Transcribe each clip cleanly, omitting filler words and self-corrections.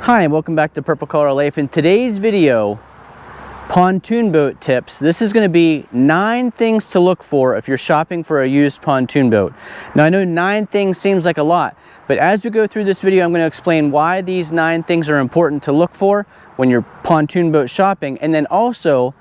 Hi, and welcome back to Purple Collar Life. In today's video, pontoon boat tips. This is going to be 9 things to look for if you're shopping for a used pontoon boat. Now I know 9 things seems like a lot, but as we go through this video, I'm going to explain why these 9 things are important to look for when you're pontoon boat shopping, and then also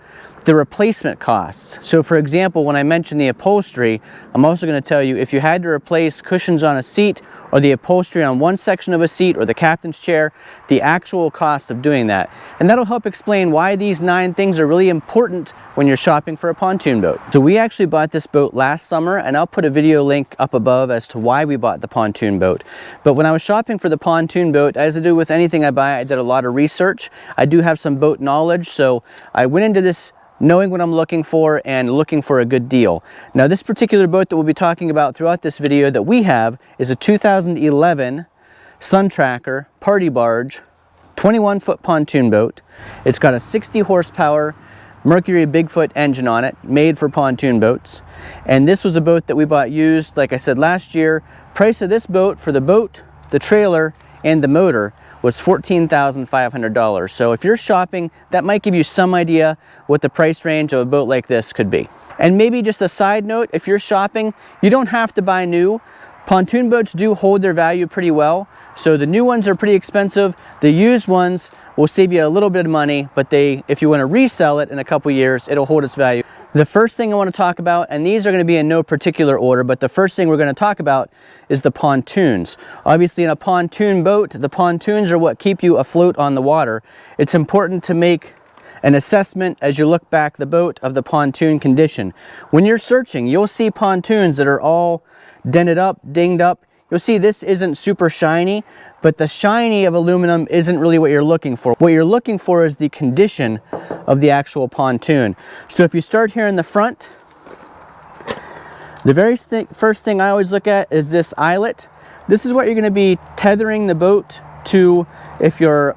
the replacement costs. So for example, when I mentioned the upholstery, I'm also going to tell you if you had to replace cushions on a seat or the upholstery on one section of a seat or the captain's chair, the actual cost of doing that. And that'll help explain why these 9 things are really important when you're shopping for a pontoon boat. So we actually bought this boat last summer, and I'll put a video link up above as to why we bought the pontoon boat. But when I was shopping for the pontoon boat, as I do with anything I buy, I did a lot of research. I do have some boat knowledge, so I went into this knowing what I'm looking for and looking for a good deal. Now this particular boat that we'll be talking about throughout this video that we have is a 2011 Sun Tracker Party Barge 21-foot pontoon boat. It's got a 60 horsepower Mercury Bigfoot engine on it, made for pontoon boats. And this was a boat that we bought used, like I said, last year. Price of this boat for the boat, the trailer, and the motor was $14,500. So if you're shopping, that might give you some idea what the price range of a boat like this could be. And maybe just a side note, if you're shopping, you don't have to buy new. Pontoon boats do hold their value pretty well. So the new ones are pretty expensive. The used ones will save you a little bit of money, but if you want to resell it in a couple years, it'll hold its value. The first thing I want to talk about, and these are going to be in no particular order, but the first thing we're going to talk about is the pontoons. Obviously in a pontoon boat, the pontoons are what keep you afloat on the water. It's important to make an assessment as you look back the boat of the pontoon condition. When you're searching, you'll see pontoons that are all dented up, dinged up. You'll see this isn't super shiny, but the shiny of aluminum isn't really what you're looking for. What you're looking for is the condition of the actual pontoon. So if you start here in the front, the very first thing I always look at is this eyelet. This is what you're going to be tethering the boat to if you're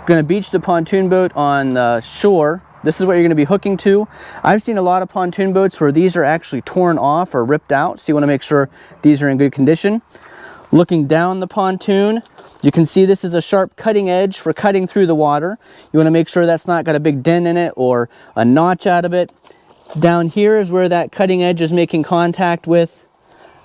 going to beach the pontoon boat on the shore. This is what you're going to be hooking to. I've seen a lot of pontoon boats where these are actually torn off or ripped out, so you want to make sure these are in good condition. Looking down the pontoon, you can see this is a sharp cutting edge for cutting through the water. You want to make sure that's not got a big dent in it or a notch out of it. Down here is where that cutting edge is making contact with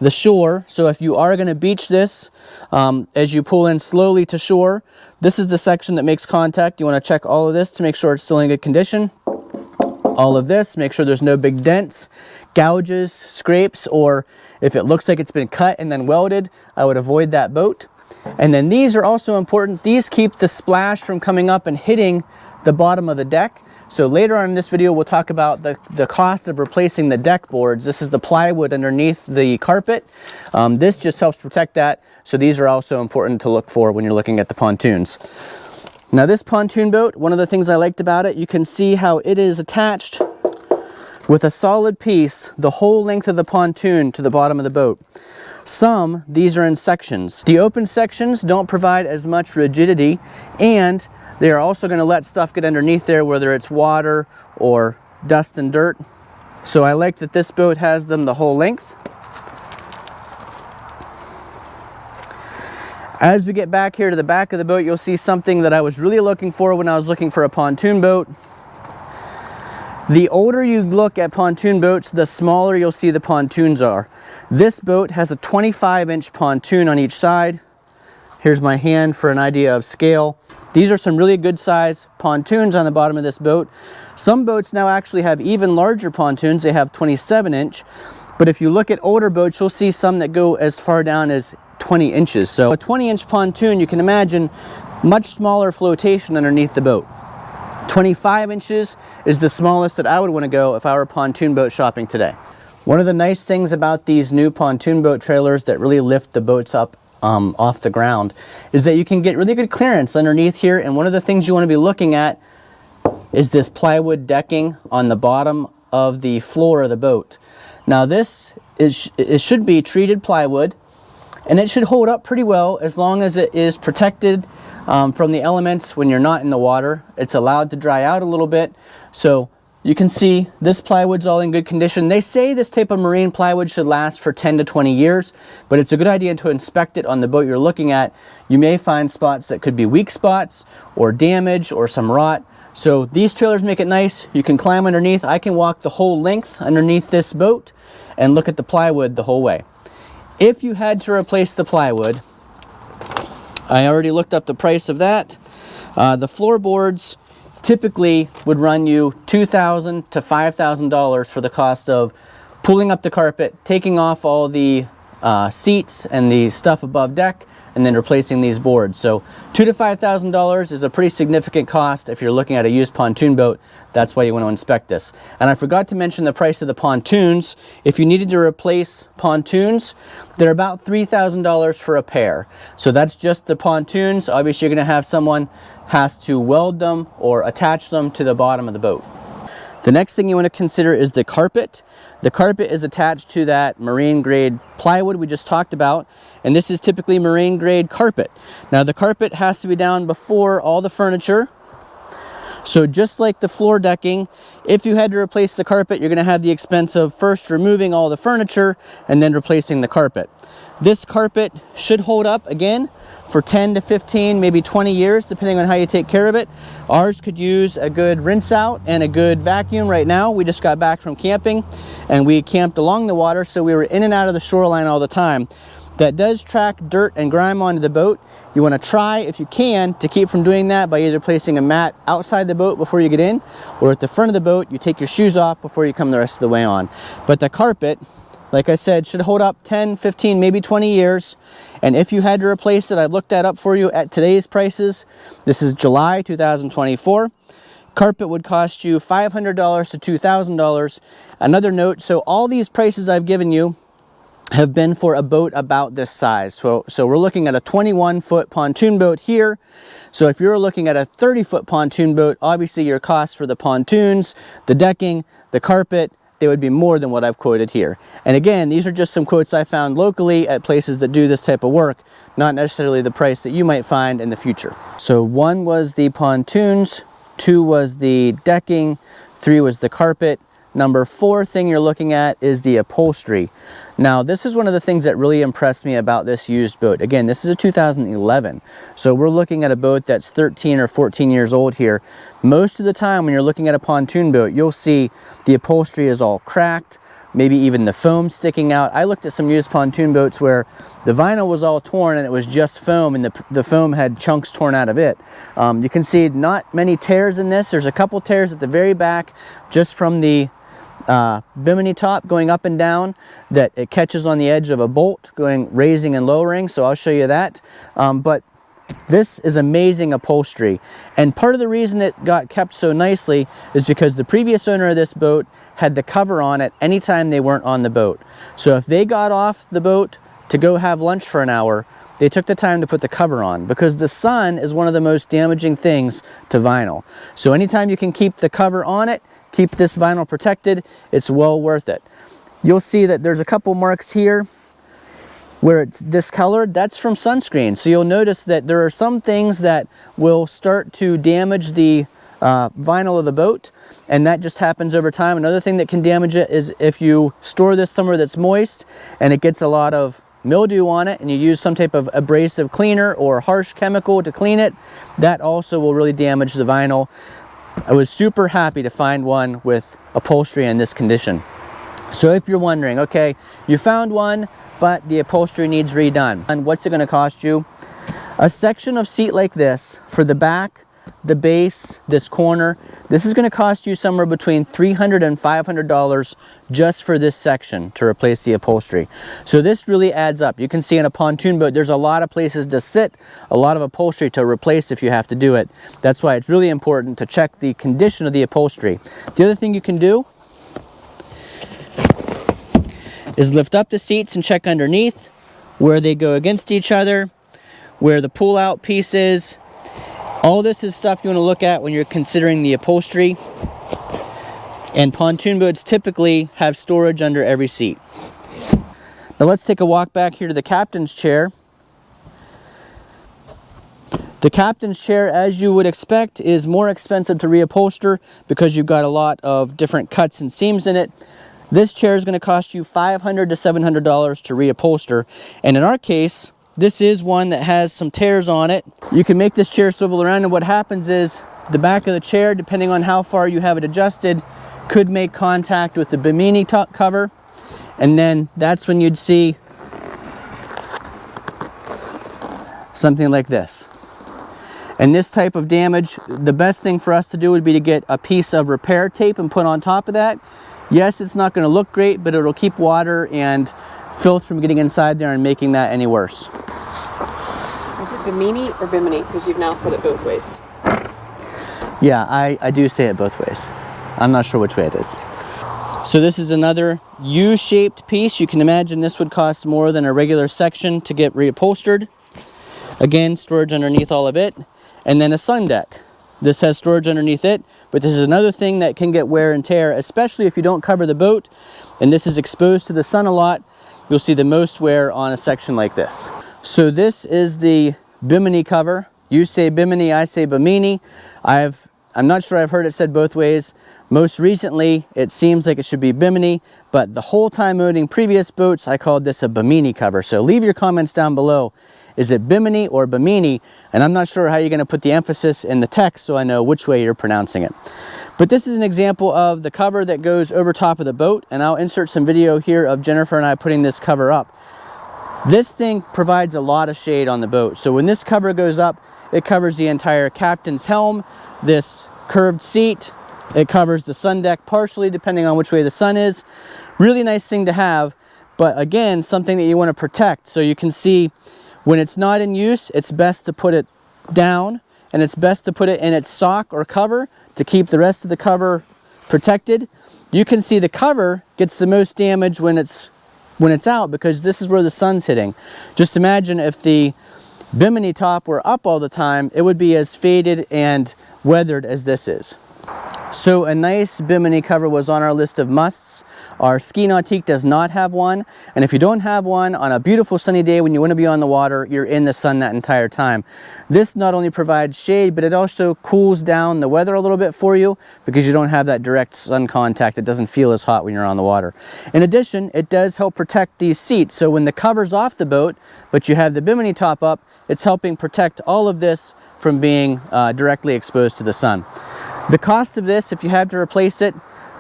the shore. So if you are going to beach this, as you pull in slowly to shore, this is the section that makes contact. You want to check all of this to make sure it's still in good condition. All of this, make sure there's no big dents, gouges, scrapes, or if it looks like it's been cut and then welded, I would avoid that boat. And then these are also important. These keep the splash from coming up and hitting the bottom of the deck. So later on in this video, we'll talk about the cost of replacing the deck boards. This is the plywood underneath the carpet. This just helps protect that. So these are also important to look for when you're looking at the pontoons. Now this pontoon boat, one of the things I liked about it, you can see how it is attached with a solid piece, the whole length of the pontoon to the bottom of the boat. These are in sections. The open sections don't provide as much rigidity, and they are also going to let stuff get underneath there, whether it's water or dust and dirt. So I like that this boat has them the whole length. As we get back here to the back of the boat, you'll see something that I was really looking for when I was looking for a pontoon boat. The older you look at pontoon boats, the smaller you'll see the pontoons are. This boat has a 25-inch pontoon on each side. Here's my hand for an idea of scale. These are some really good size pontoons on the bottom of this boat. Some boats now actually have even larger pontoons. They have 27-inch. But if you look at older boats, you'll see some that go as far down as 20 inches. So a 20-inch pontoon, you can imagine much smaller flotation underneath the boat. 25 inches is the smallest that I would want to go if I were pontoon boat shopping today. One of the nice things about these new pontoon boat trailers that really lift the boats up off the ground is that you can get really good clearance underneath here, and one of the things you want to be looking at is this plywood decking on the bottom of the floor of the boat. Now it should be treated plywood, and it should hold up pretty well as long as it is protected from the elements when you're not in the water. It's allowed to dry out a little bit, so You can see this plywood's all in good condition. They say this type of marine plywood should last for 10 to 20 years, but it's a good idea to inspect it on the boat you're looking at. You may find spots that could be weak spots or damage or some rot. So these trailers make it nice. You can climb underneath. I can walk the whole length underneath this boat and look at the plywood the whole way. If you had to replace the plywood, I already looked up the price of that. The floorboards typically would run you $2,000 to $5,000 for the cost of pulling up the carpet, taking off all the seats and the stuff above deck, and then replacing these boards. So $2,000 to $5,000 is a pretty significant cost if you're looking at a used pontoon boat. That's why you want to inspect this. And I forgot to mention the price of the pontoons. If you needed to replace pontoons, they're about $3,000 for a pair. So that's just the pontoons. Obviously you're going to have someone has to weld them or attach them to the bottom of the boat. The next thing you want to consider is the carpet. The carpet is attached to that marine grade plywood we just talked about, and this is typically marine grade carpet. Now the carpet has to be down before all the furniture. So just like the floor decking, if you had to replace the carpet, you're going to have the expense of first removing all the furniture and then replacing the carpet. This carpet should hold up again for 10 to 15, maybe 20 years, depending on how you take care of it. Ours could use a good rinse out and a good vacuum right now. We just got back from camping and we camped along the water, so we were in and out of the shoreline all the time. That does track dirt and grime onto the boat. You want to try, if you can, to keep from doing that by either placing a mat outside the boat before you get in, or at the front of the boat, you take your shoes off before you come the rest of the way on. But the carpet, like I said, should hold up 10, 15, maybe 20 years. And if you had to replace it, I looked that up for you at today's prices. This is July 2024. Carpet would cost you $500 to $2,000. Another note, so all these prices I've given you have been for a boat about this size. So we're looking at a 21-foot pontoon boat here. So if you're looking at a 30-foot pontoon boat, obviously your costs for the pontoons, the decking, the carpet, they would be more than what I've quoted here. And again, these are just some quotes I found locally at places that do this type of work, not necessarily the price that you might find in the future. So 1 was the pontoons, 2 was the decking, 3 was the carpet. Number 4 thing you're looking at is the upholstery. Now, this is one of the things that really impressed me about this used boat. Again, this is a 2011, so we're looking at a boat that's 13 or 14 years old here. Most of the time when you're looking at a pontoon boat, you'll see the upholstery is all cracked, maybe even the foam sticking out. I looked at some used pontoon boats where the vinyl was all torn and it was just foam, and the foam had chunks torn out of it. You can see not many tears in this. There's a couple tears at the very back just from the Bimini top going up and down, that it catches on the edge of a bolt going raising and lowering, so I'll show you that. But this is amazing upholstery, and part of the reason it got kept so nicely is because the previous owner of this boat had the cover on it anytime they weren't on the boat. So if they got off the boat to go have lunch for an hour, they took the time to put the cover on, because the sun is one of the most damaging things to vinyl. So anytime you can keep the cover on it, keep this vinyl protected, it's well worth it. You'll see that there's a couple marks here where it's discolored. That's from sunscreen. So you'll notice that there are some things that will start to damage the vinyl of the boat, and that just happens over time. Another thing that can damage it is if you store this somewhere that's moist and it gets a lot of mildew on it and you use some type of abrasive cleaner or harsh chemical to clean it, that also will really damage the vinyl. I was super happy to find one with upholstery in this condition. So if you're wondering, okay, you found one, but the upholstery needs redone, and what's it going to cost you? A section of seat like this for the back, the base, this corner, this is going to cost you somewhere between $300 and $500 just for this section to replace the upholstery. So this really adds up. You can see in a pontoon boat, there's a lot of places to sit, a lot of upholstery to replace if you have to do it. That's why it's really important to check the condition of the upholstery. The other thing you can do is lift up the seats and check underneath where they go against each other, where the pull-out piece is. All this is stuff you want to look at when you're considering the upholstery. And pontoon boats typically have storage under every seat. Now let's take a walk back here to the captain's chair. The captain's chair, as you would expect, is more expensive to reupholster because you've got a lot of different cuts and seams in it. This chair is going to cost you $500 to $700 to reupholster, and in our case, this is one that has some tears on it. You can make this chair swivel around, and what happens is the back of the chair, depending on how far you have it adjusted, could make contact with the Bimini top cover, and then that's when you'd see something like this. And this type of damage, the best thing for us to do would be to get a piece of repair tape and put on top of that. Yes, it's not going to look great, but it'll keep water and filth from getting inside there and making that any worse. Is it Bimini or Bimini? Because you've now said it both ways. Yeah, I do say it both ways. I'm not sure which way it is. So this is another U-shaped piece. You can imagine this would cost more than a regular section to get reupholstered. Again, storage underneath all of it. And then a sun deck. This has storage underneath it, but this is another thing that can get wear and tear, especially if you don't cover the boat, and this is exposed to the sun a lot. You'll see the most wear on a section like this. So this is the Bimini cover. You say Bimini, I say Bimini. I'm not sure I've heard it said both ways. Most recently, it seems like it should be Bimini, but the whole time owning previous boats, I called this a Bimini cover. So leave your comments down below. Is it Bimini or Bimini? And I'm not sure how you're going to put the emphasis in the text so I know which way you're pronouncing it. But this is an example of the cover that goes over top of the boat, and I'll insert some video here of Jennifer and I putting this cover up. This thing provides a lot of shade on the boat. So when this cover goes up, it covers the entire captain's helm, this curved seat. It covers the sun deck partially, depending on which way the sun is. Really nice thing to have, but again, something that you want to protect. So you can see when it's not in use, it's best to put it down, and it's best to put it in its sock or cover to keep the rest of the cover protected. You can see the cover gets the most damage when it's out, because this is where the sun's hitting. Just imagine if the Bimini top were up all the time, it would be as faded and weathered as this is. So a nice Bimini cover was on our list of musts. Our Ski Nautique does not have one, and if you don't have one on a beautiful sunny day when you want to be on the water, you're in the sun that entire time. This not only provides shade, but it also cools down the weather a little bit for you because you don't have that direct sun contact. It doesn't feel as hot when you're on the water. In addition, it does help protect these seats. So when the cover's off the boat, but you have the Bimini top up, it's helping protect all of this from being directly exposed to the sun. The cost of this, if you have to replace it,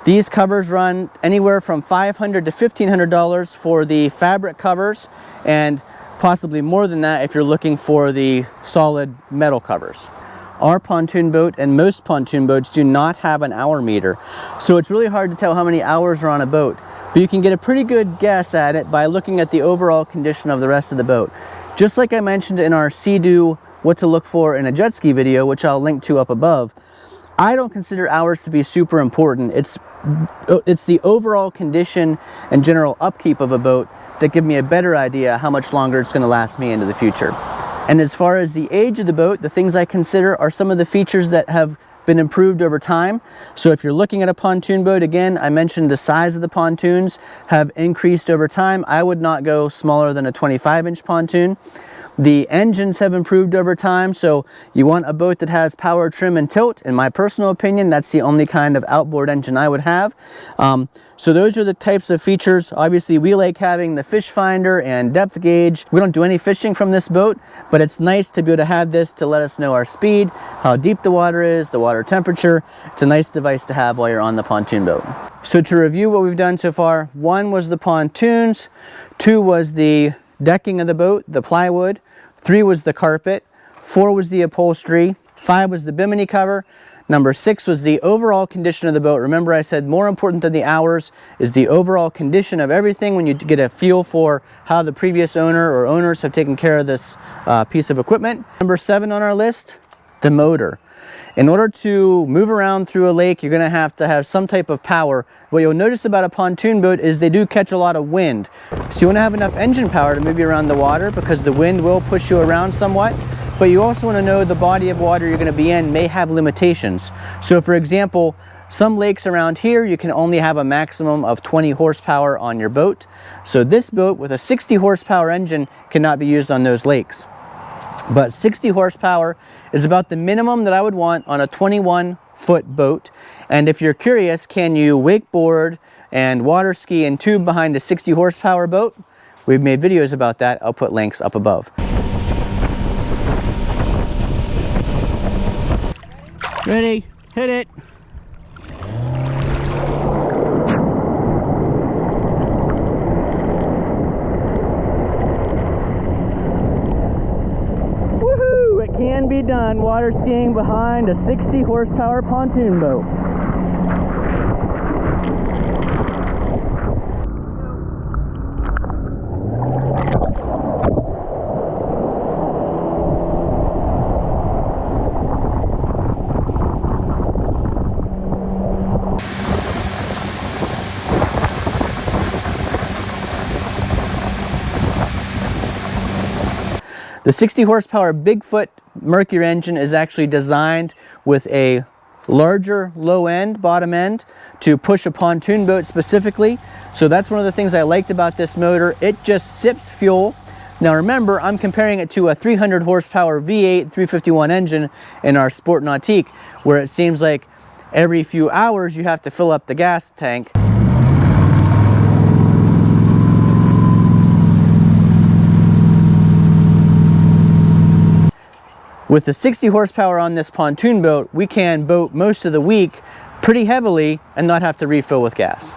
these covers run anywhere from $500 to $1,500 for the fabric covers, and possibly more than that if you're looking for the solid metal covers. Our pontoon boat and most pontoon boats do not have an hour meter, so it's really hard to tell how many hours are on a boat, but you can get a pretty good guess at it by looking at the overall condition of the rest of the boat. Just like I mentioned in our Sea-Doo what to look for in a jet ski video, which I'll link to up above, I don't consider hours to be super important. It's the overall condition and general upkeep of a boat that give me a better idea how much longer it's going to last me into the future. And as far as the age of the boat, the things I consider are some of the features that have been improved over time. So if you're looking at a pontoon boat, again, I mentioned the size of the pontoons have increased over time. I would not go smaller than a 25-inch pontoon. The engines have improved over time, so you want a boat that has power, trim, and tilt. In my personal opinion, that's the only kind of outboard engine I would have. So those are the types of features. Obviously, we like having the fish finder and depth gauge. We don't do any fishing from this boat, but it's nice to be able to have this to let us know our speed, how deep the water is, the water temperature. It's a nice device to have while you're on the pontoon boat. So to review what we've done so far, 1 was the pontoons, 2 was the decking of the boat, the plywood, 3 was the carpet, 4 was the upholstery, 5 was the Bimini cover, number 6 was the overall condition of the boat. Remember I said more important than the hours is the overall condition of everything when you get a feel for how the previous owner or owners have taken care of this piece of equipment. Number 7 on our list, the motor. In order to move around through a lake, you're going to have some type of power. What you'll notice about a pontoon boat is they do catch a lot of wind. So you want to have enough engine power to move you around the water because the wind will push you around somewhat. But you also want to know the body of water you're going to be in may have limitations. So for example, some lakes around here, you can only have a maximum of 20 horsepower on your boat. So this boat with a 60 horsepower engine cannot be used on those lakes. But 60 horsepower is about the minimum that I would want on a 21-foot boat. And if you're curious, can you wakeboard and water ski and tube behind a 60 horsepower boat? We've made videos about that. I'll put links up above. Ready, hit it. Woohoo! It can be done water skiing behind a 60 horsepower pontoon boat. The 60 horsepower Bigfoot Mercury engine is actually designed with a larger low end, bottom end, to push a pontoon boat specifically. So that's one of the things I liked about this motor. It just sips fuel. Now remember, I'm comparing it to a 300 horsepower V8 351 engine in our Sport Nautique, where it seems like every few hours you have to fill up the gas tank. With the 60 horsepower on this pontoon boat, we can boat most of the week pretty heavily and not have to refill with gas.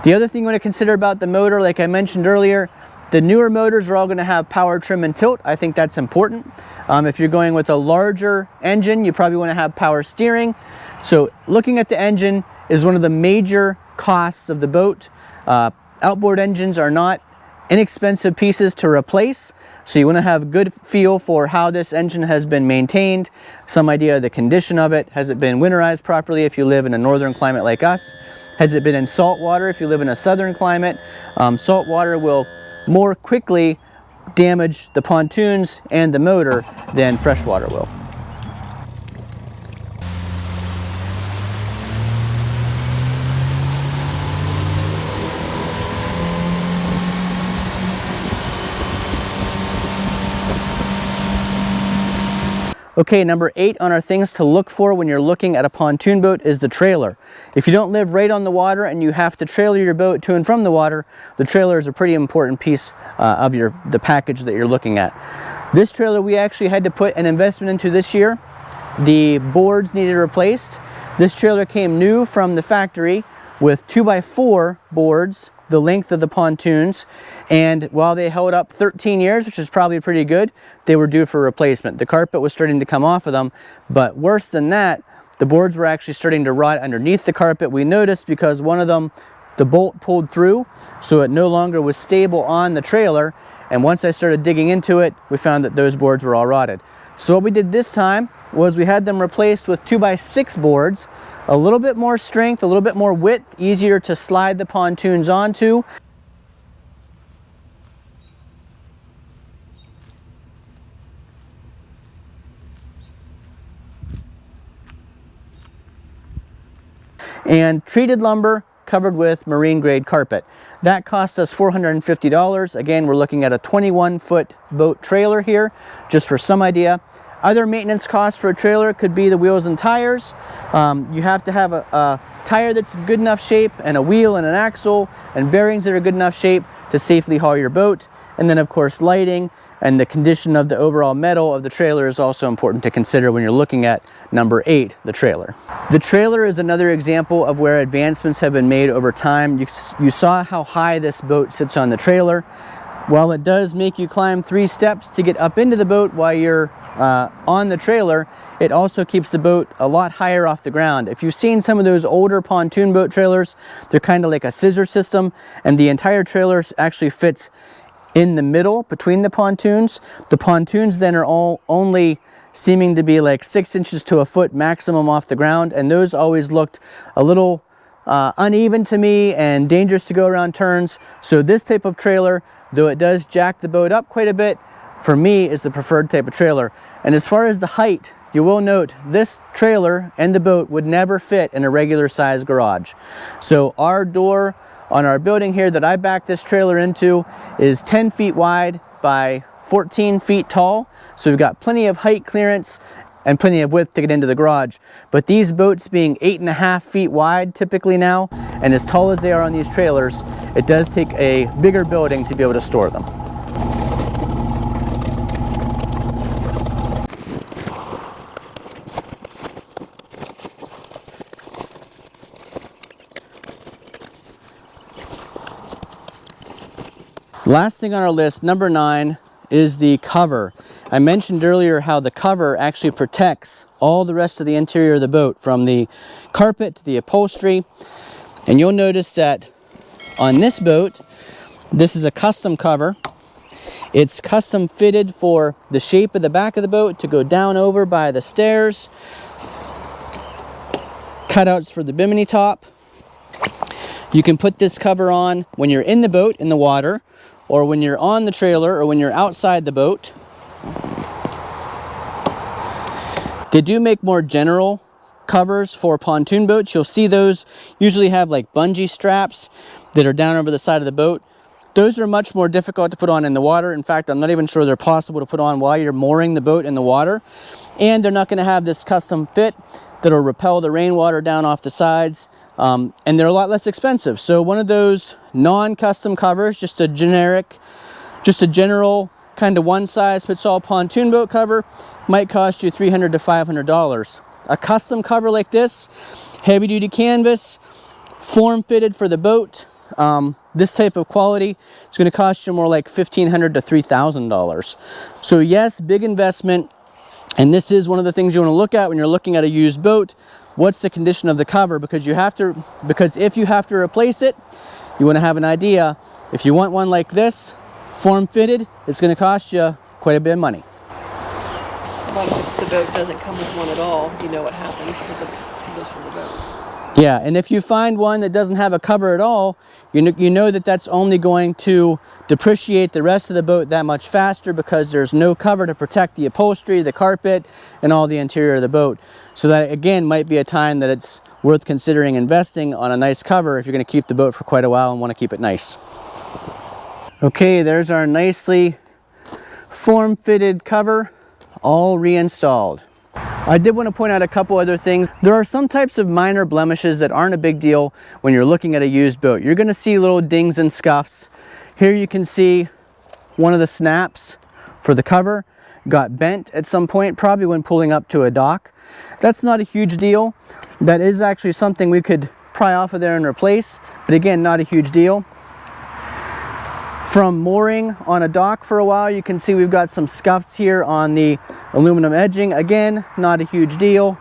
The other thing you want to consider about the motor, like I mentioned earlier, the newer motors are all going to have power, trim, and tilt. I think that's important. If you're going with a larger engine, you probably want to have power steering. So looking at the engine is one of the major costs of the boat. Outboard engines are not inexpensive pieces to replace. So you want to have a good feel for how this engine has been maintained, some idea of the condition of it. Has it been winterized properly if you live in a northern climate like us? Has it been in salt water if you live in a southern climate? Salt water will more quickly damage the pontoons and the motor than fresh water will. Okay, number 8 on our things to look for when you're looking at a pontoon boat is the trailer. If you don't live right on the water and you have to trailer your boat to and from the water, the trailer is a pretty important piece of the package that you're looking at. This trailer we actually had to put an investment into this year. The boards needed replaced. This trailer came new from the factory with 2x4 boards, the length of the pontoons, and while they held up 13 years, which is probably pretty good, they were due for replacement. The carpet was starting to come off of them, but worse than that, the boards were actually starting to rot underneath the carpet. We noticed because one of them, the bolt pulled through, so it no longer was stable on the trailer, and once I started digging into it, we found that those boards were all rotted. So what we did this time was we had them replaced with 2x6 boards, a little bit more strength, a little bit more width, easier to slide the pontoons onto. And treated lumber covered with marine grade carpet. That cost us $450. Again, we're looking at a 21-foot boat trailer here, just for some idea. Other maintenance costs for a trailer could be the wheels and tires. You have to have a tire that's in good enough shape, and a wheel and an axle, and bearings that are good enough shape to safely haul your boat. And then of course lighting and the condition of the overall metal of the trailer is also important to consider when you're looking at number 8, the trailer. The trailer is another example of where advancements have been made over time. You saw how high this boat sits on the trailer. While it does make you climb 3 steps to get up into the boat while you're on the trailer, it also keeps the boat a lot higher off the ground. If you've seen some of those older pontoon boat trailers, they're kind of like a scissor system, and the entire trailer actually fits in the middle between the pontoons. The pontoons then are all only seeming to be like 6 inches to a foot maximum off the ground, and those always looked a little uneven to me and dangerous to go around turns. So this type of trailer, though it does jack the boat up quite a bit, for me is the preferred type of trailer. And as far as the height, you will note this trailer and the boat would never fit in a regular size garage. So our door on our building here that I back this trailer into is 10 feet wide by 14 feet tall, so we've got plenty of height clearance and plenty of width to get into the garage. But these boats being 8.5 feet wide typically now, and as tall as they are on these trailers, it does take a bigger building to be able to store them. Last thing on our list, number 9, is the cover. I mentioned earlier how the cover actually protects all the rest of the interior of the boat, from the carpet to the upholstery. And you'll notice that on this boat, this is a custom cover. It's custom fitted for the shape of the back of the boat to go down over by the stairs. Cutouts for the Bimini top. You can put this cover on when you're in the boat, in the water, or when you're on the trailer, or when you're outside the boat. They do make more general covers for pontoon boats. You'll see those usually have like bungee straps that are down over the side of the boat. Those are much more difficult to put on in the water. In fact, I'm not even sure they're possible to put on while you're mooring the boat in the water. And they're not going to have this custom fit that'll repel the rainwater down off the sides. And they're a lot less expensive. So one of those non-custom covers, just a general kind of one-size-fits-all pontoon boat cover, might cost you $300 to $500. A custom cover like this, heavy-duty canvas, form-fitted for the boat, this type of quality, it's going to cost you more like $1,500 to $3,000. So yes, big investment, and this is one of the things you want to look at when you're looking at a used boat. What's the condition of the cover? Because if you have to replace it, you want to have an idea. If you want one like this, form-fitted, it's going to cost you quite a bit of money. But if the boat doesn't come with one at all, you know what happens to the condition of the boat. Yeah, and if you find one that doesn't have a cover at all, you know that that's only going to depreciate the rest of the boat that much faster, because there's no cover to protect the upholstery, the carpet, and all the interior of the boat. So that, again, might be a time that it's worth considering investing on a nice cover if you're going to keep the boat for quite a while and want to keep it nice. Okay, there's our nicely form-fitted cover, all reinstalled. I did want to point out a couple other things. There are some types of minor blemishes that aren't a big deal when you're looking at a used boat. You're going to see little dings and scuffs. Here you can see one of the snaps for the cover got bent at some point, probably when pulling up to a dock. That's not a huge deal. That is actually something we could pry off of there and replace, but again, not a huge deal. From mooring on a dock for a while, you can see we've got some scuffs here on the aluminum edging. Again, not a huge deal.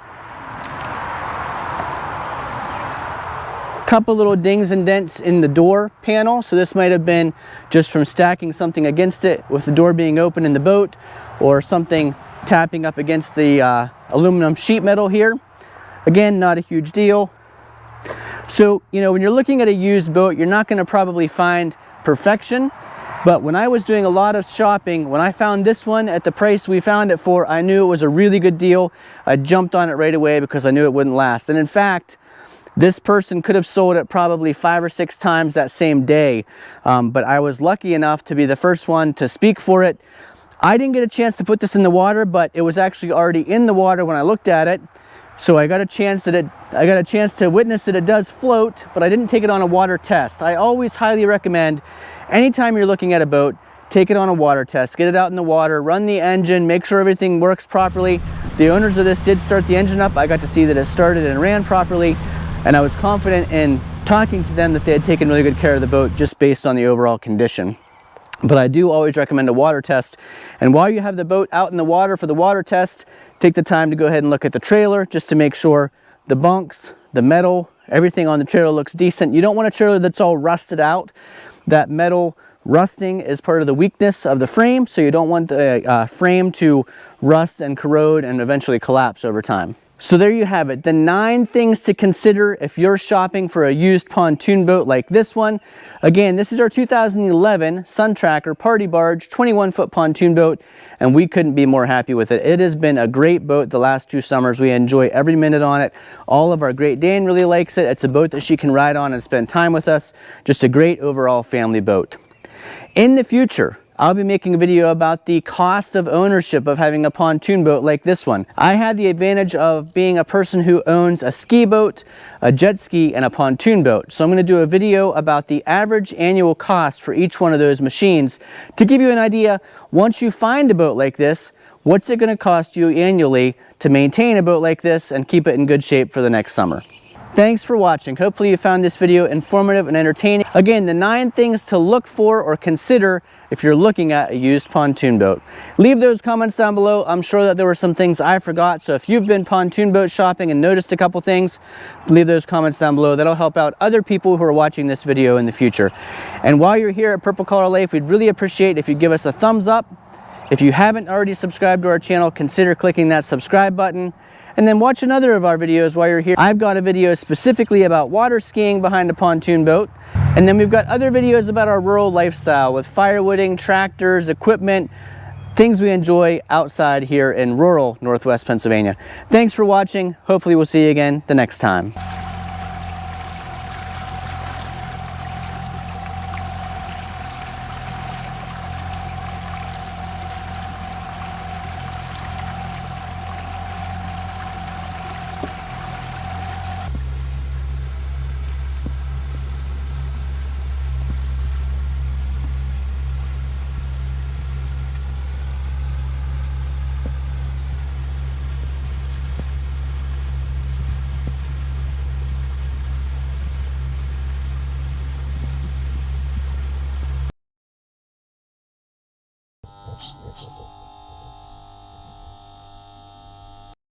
Couple little dings and dents in the door panel. So this might have been just from stacking something against it with the door being open in the boat, or something tapping up against the aluminum sheet metal here. Again, not a huge deal. So, you know, when you're looking at a used boat, you're not going to probably find perfection. But when I was doing a lot of shopping, when I found this one at the price we found it for, I knew it was a really good deal. I jumped on it right away because I knew it wouldn't last. And in fact, this person could have sold it probably 5 or 6 times that same day. But I was lucky enough to be the first one to speak for it. I didn't get a chance to put this in the water, but it was actually already in the water when I looked at it. So I got a chance to witness that it does float, but I didn't take it on a water test. I always highly recommend, anytime you're looking at a boat, take it on a water test, get it out in the water, run the engine, make sure everything works properly. The owners of this did start the engine up. I got to see that it started and ran properly, and I was confident in talking to them that they had taken really good care of the boat just based on the overall condition. But I do always recommend a water test. And while you have the boat out in the water for the water test, take the time to go ahead and look at the trailer just to make sure the bunks, the metal, everything on the trailer looks decent. You don't want a trailer that's all rusted out. That metal rusting is part of the weakness of the frame, so you don't want the frame to rust and corrode and eventually collapse over time. So there you have it, the 9 things to consider if you're shopping for a used pontoon boat like this one. Again, this is our 2011 Sun Tracker Party Barge 21-foot pontoon boat, and we couldn't be more happy with it. It has been a great boat the last 2 summers. We enjoy every minute on it. All of our Great Dane really likes it. It's a boat that she can ride on and spend time with us. Just a great overall family boat. In the future, I'll be making a video about the cost of ownership of having a pontoon boat like this one. I had the advantage of being a person who owns a ski boat, a jet ski, and a pontoon boat. So I'm going to do a video about the average annual cost for each one of those machines to give you an idea, once you find a boat like this, what's it going to cost you annually to maintain a boat like this and keep it in good shape for the next summer. Thanks for watching. Hopefully you found this video informative and entertaining. Again, the 9 things to look for or consider if you're looking at a used pontoon boat. Leave those comments down below. I'm sure that there were some things I forgot. So if you've been pontoon boat shopping and noticed a couple things, leave those comments down below. That'll help out other people who are watching this video in the future. And while you're here at Purple Collar Life, we'd really appreciate if you give us a thumbs up. If you haven't already subscribed to our channel, consider clicking that subscribe button. And then watch another of our videos while you're here. I've got a video specifically about water skiing behind a pontoon boat. And then we've got other videos about our rural lifestyle with firewooding, tractors, equipment, things we enjoy outside here in rural Northwest Pennsylvania. Thanks for watching. Hopefully we'll see you again the next time. Yes.